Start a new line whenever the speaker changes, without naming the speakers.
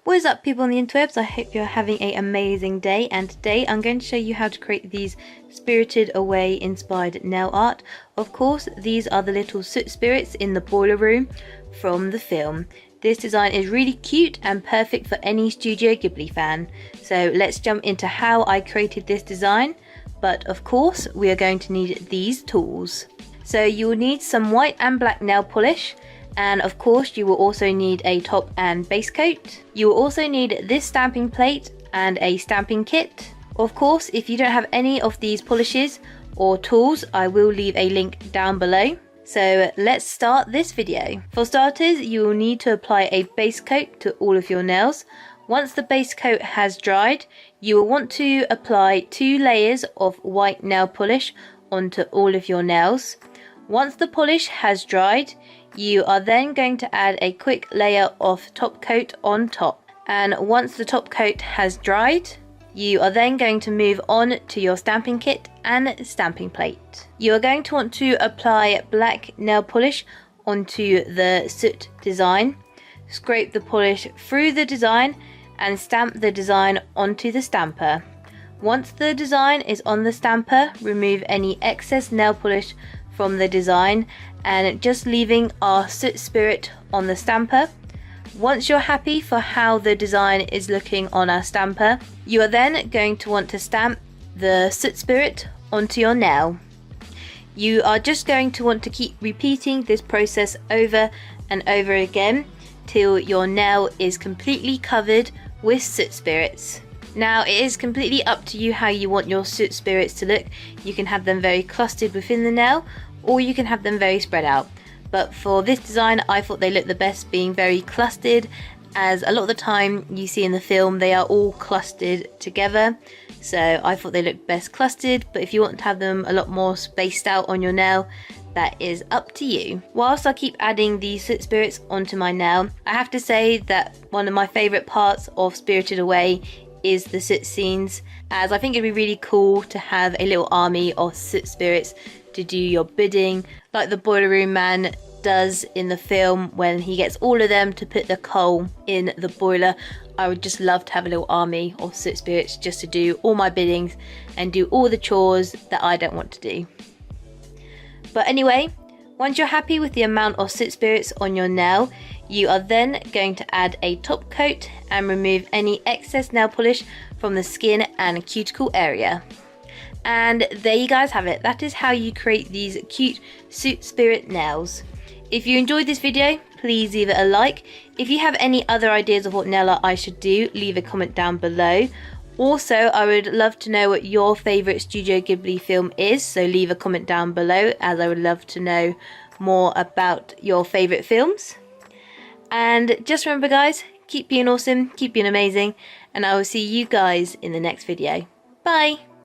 What is up, people on the interwebs? I hope you're having an amazing day, and today I'm going to show you how to create these Spirited Away inspired nail art. Of course, these are the little soot spirits in the boiler room from the film. This design is really cute and perfect for any Studio Ghibli fan. So let's jump into how I created this design. But of course, we are going to need these tools. So you will need some white and black nail polish. And of course you will also need a top and base coat. You will also need this stamping plate and a stamping kit. Of course, if you don't have any of these polishes or tools, I will leave a link down below. So let's start this video. For starters, you will need to apply a base coat to all of your nails. Once the base coat has dried, you will want to apply 2 layers of white nail polish onto all of your nails. Once the polish has dried, you are then going to add a quick layer of top coat on top. And once the top coat has dried, you are then going to move on to your stamping kit and stamping plate. You are going to want to apply black nail polish onto the soot design. Scrape the polish through the design and stamp the design onto the stamper. Once the design is on the stamper, remove any excess nail polish from the design and just leaving our soot spirit on the stamper. Once you're happy for how the design is looking on our stamper, you are then going to want to stamp the soot spirit onto your nail. You are just going to want to keep repeating this process over and over again till your nail is completely covered with soot spirits. Now, it is completely up to you how you want your soot spirits to look. You can have them very clustered within the nail, or you can have them very spread out. But for this design, I thought they looked the best being very clustered, as a lot of the time you see in the film they are all clustered together. So I thought they looked best clustered, but if you want to have them a lot more spaced out on your nail, that is up to you. Whilst I keep adding these soot spirits onto my nail, I have to say that one of my favourite parts of Spirited Away is the soot scenes, as I think it'd be really cool to have a little army of soot spirits to do your bidding, like the boiler room man does in the film when he gets all of them to put the coal in the boiler. I would just love to have a little army of soot spirits just to do all my biddings and do all the chores that I don't want to do. But anyway, once you're happy with the amount of soot spirits on your nail, you are then going to add a top coat and remove any excess nail polish from the skin and cuticle area. And there you guys have it. That is how you create these cute soot spirit nails. If you enjoyed this video, please leave it a like. If you have any other ideas of what nail art I should do, leave a comment down below. Also, I would love to know what your favourite Studio Ghibli film is, so leave a comment down below, as I would love to know more about your favourite films. And just remember guys, keep being awesome, keep being amazing, and I will see you guys in the next video. Bye!